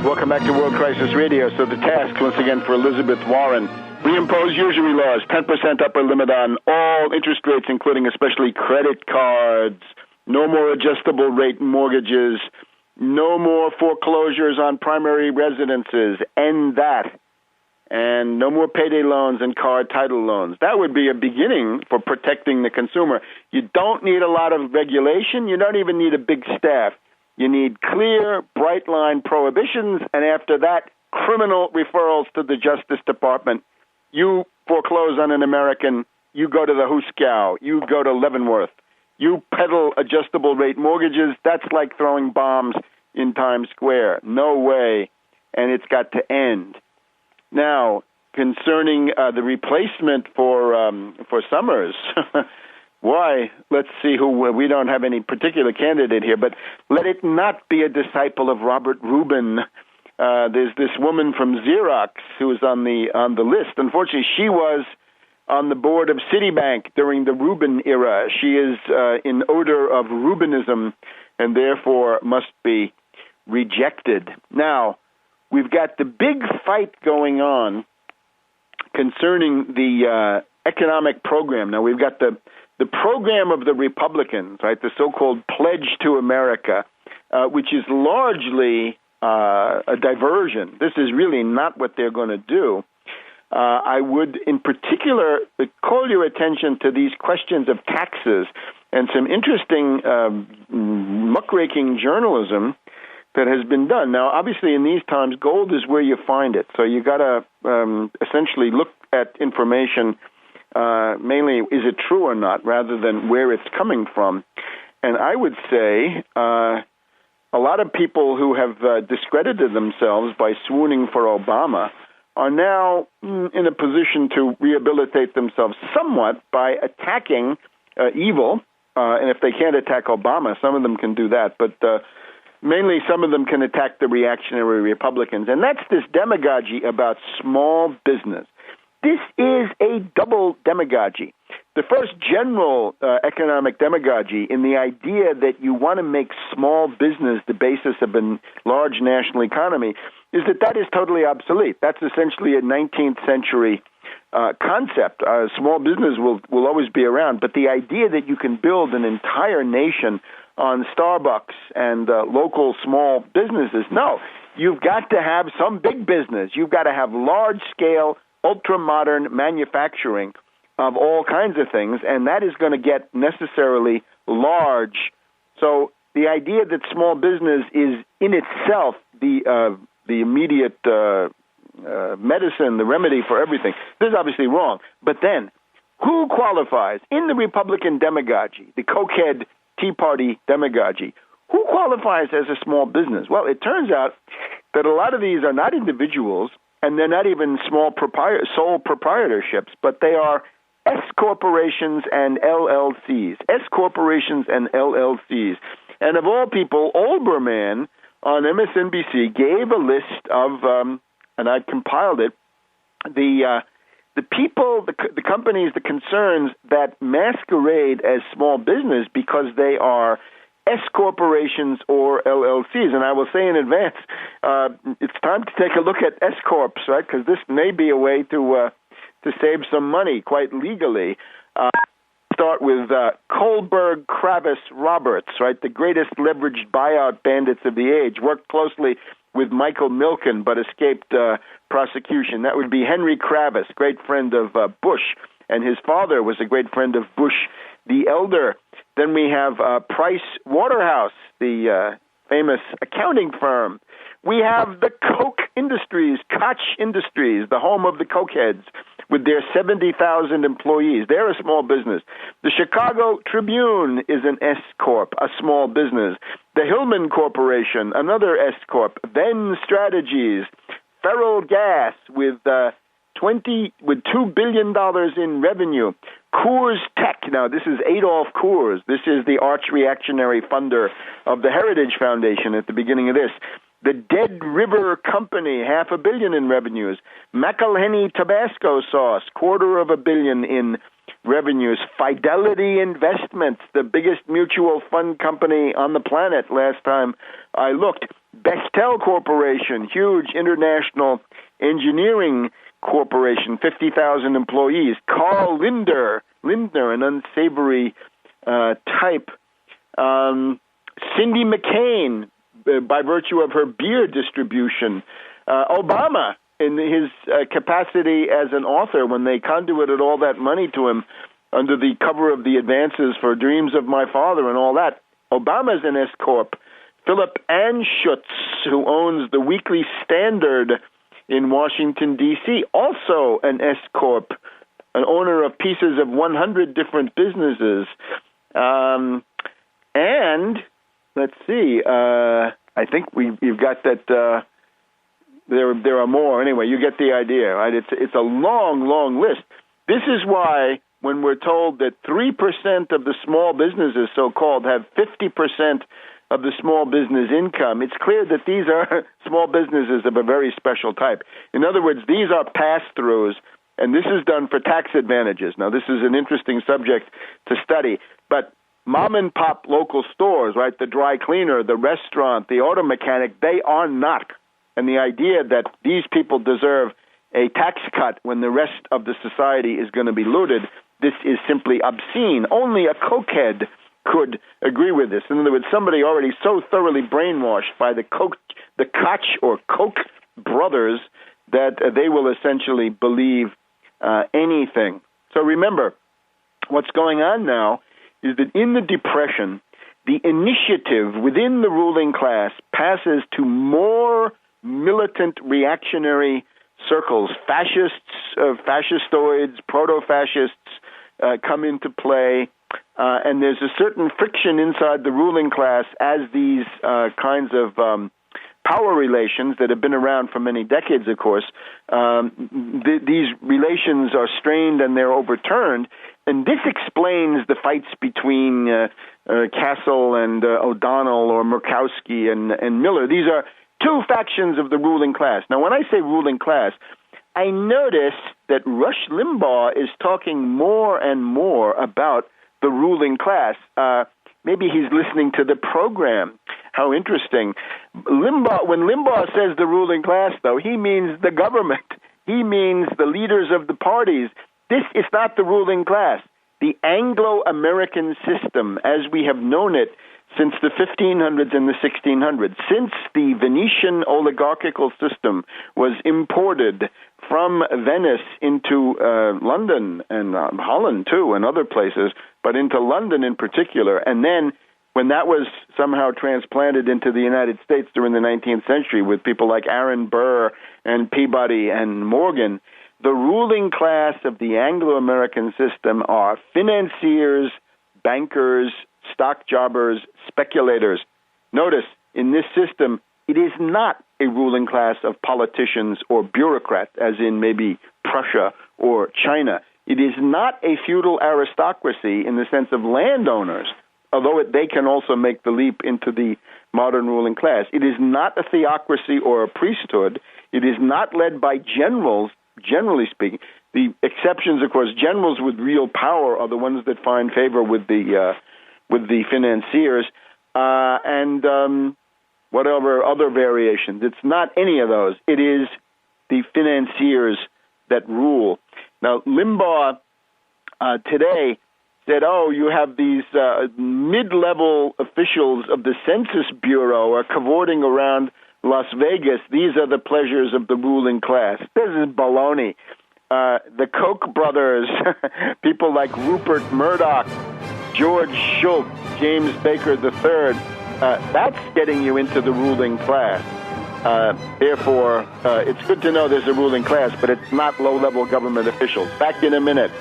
Welcome back to World Crisis Radio. So the task, once again, for Elizabeth Warren, reimpose usury laws, 10% upper limit on all interest rates, including especially credit cards, no more adjustable rate mortgages, no more foreclosures on primary residences, end that, and no more payday loans and car title loans. That would be a beginning for protecting the consumer. You don't need a lot of regulation. You don't even need a big staff. You need clear, bright-line prohibitions, and after that, criminal referrals to the Justice Department. You foreclose on an American, you go to the Huskow, you go to Leavenworth. You peddle adjustable rate mortgages, that's like throwing bombs in Times Square. No way, and it's got to end. Now, concerning the replacement for Summers, why? Let's see who. We don't have any particular candidate here, but let it not be a disciple of Robert Rubin. There's this woman from Xerox who is on the list. Unfortunately, she was on the board of Citibank during the Rubin era. She is in odor of Rubinism and therefore must be rejected. Now, we've got the big fight going on concerning the economic program. Now, we've got the program of the Republicans, right, the so-called Pledge to America, which is largely a diversion. This is really not what they're going to do. I would, in particular, call your attention to these questions of taxes and some interesting muckraking journalism that has been done. Now, obviously, in these times, gold is where you find it. So you got to essentially look at information mainly, is it true or not, rather than where it's coming from. And I would say a lot of people who have discredited themselves by swooning for Obama are now in a position to rehabilitate themselves somewhat by attacking evil. And if they can't attack Obama, some of them can do that. But mainly some of them can attack the reactionary Republicans. And that's this demagogy about small business. This is a double demagogy. The first general economic demagogy in the idea that you want to make small business the basis of a large national economy is that is totally obsolete. That's essentially a 19th century concept. Small business will always be around, but the idea that you can build an entire nation on Starbucks and local small businesses, no. You've got to have some big business. You've got to have large-scale, ultra-modern manufacturing of all kinds of things, and that is going to get necessarily large. So the idea that small business is in itself the immediate medicine, the remedy for everything, this is obviously wrong. But then, who qualifies in the Republican demagogy, the cokehead Tea Party demagogy? Who qualifies as a small business? Well, it turns out that a lot of these are not individuals, and they're not even sole proprietorships, but they are S corporations and LLCs. S corporations and LLCs. And of all people, Olbermann on MSNBC gave a list of, and I compiled it, the people, the companies, the concerns that masquerade as small business because they are S corporations or LLCs. And I will say in advance, it's time to take a look at S corps, right? Because this may be a way to save some money quite legally. Start with Kohlberg, Kravis, Roberts, right? The greatest leveraged buyout bandits of the age. Worked closely with Michael Milken, but escaped prosecution. That would be Henry Kravis, great friend of Bush, and his father was a great friend of Bush the Elder. Then we have Price Waterhouse, the famous accounting firm. We have the Koch Industries, Koch Industries, the home of the cokeheads, with their 70,000 employees. They're a small business. The Chicago Tribune is an S Corp, a small business. The Hillman Corporation, another S Corp. Venn Strategies, Feral Gas with $2 billion in revenue. Coors Tech. Now, this is Adolf Coors. This is the arch-reactionary funder of the Heritage Foundation at the beginning of this. The Dead River Company, $500 million in revenues. McElhenney Tabasco Sauce, $250 million in revenues. Fidelity Investments, the biggest mutual fund company on the planet last time I looked. Bechtel Corporation, huge international engineering corporation, 50,000 employees. Carl Lindner, an unsavory type. Cindy McCain, by virtue of her beer distribution. Obama, in his capacity as an author, when they conduited all that money to him under the cover of the advances for Dreams of My Father and all that. Obama's an S Corp. Philip Anschutz, who owns the Weekly Standard in Washington, D.C., also an S Corp, an owner of pieces of 100 different businesses. And let's see, I think you've got that. There are more. Anyway, you get the idea, right? It's a long, long list. This is why when we're told that 3% of the small businesses, so-called, have 50% of the small business income, it's clear that these are small businesses of a very special type. In other words, these are pass-throughs, and this is done for tax advantages. Now, this is an interesting subject to study, but mom-and-pop local stores, right, the dry cleaner, the restaurant, the auto mechanic, they are not. And the idea that these people deserve a tax cut when the rest of the society is going to be looted, this is simply obscene. Only a cokehead could agree with this. In other words, somebody already so thoroughly brainwashed by the Koch or Koch brothers that they will essentially believe anything. So remember, what's going on now is that in the Depression, the initiative within the ruling class passes to more militant reactionary circles. Fascistoids, proto-fascists come into play, and there's a certain friction inside the ruling class as these kinds of power relations that have been around for many decades, of course, these relations are strained and they're overturned, and this explains the fights between Castle and O'Donnell or Murkowski and Miller. These are two factions of the ruling class. Now, when I say ruling class, I notice that Rush Limbaugh is talking more and more about the ruling class. Maybe he's listening to the program. How interesting. When Limbaugh says the ruling class, though, he means the government. He means the leaders of the parties. This is not the ruling class. The Anglo-American system, as we have known it since the 1500s and the 1600s, since the Venetian oligarchical system was imported from Venice into London and Holland, too, and other places, but into London in particular, and then when that was somehow transplanted into the United States during the 19th century with people like Aaron Burr and Peabody and Morgan, the ruling class of the Anglo-American system are financiers, bankers, stock jobbers, speculators. Notice, in this system, it is not a ruling class of politicians or bureaucrats, as in maybe Prussia or China. It is not a feudal aristocracy in the sense of landowners, although they can also make the leap into the modern ruling class. It is not a theocracy or a priesthood. It is not led by generals, generally speaking. The exceptions, of course, generals with real power are the ones that find favor with the financiers, and whatever other variations. It's not any of those. It is the financiers that rule. Now, Limbaugh today said, you have these mid-level officials of the Census Bureau are cavorting around Las Vegas. These are the pleasures of the ruling class. This is baloney. The Koch brothers, people like Rupert Murdoch, George Shultz, James Baker III, that's getting you into the ruling class. Therefore, it's good to know there's a ruling class, but it's not low-level government officials. Back in a minute.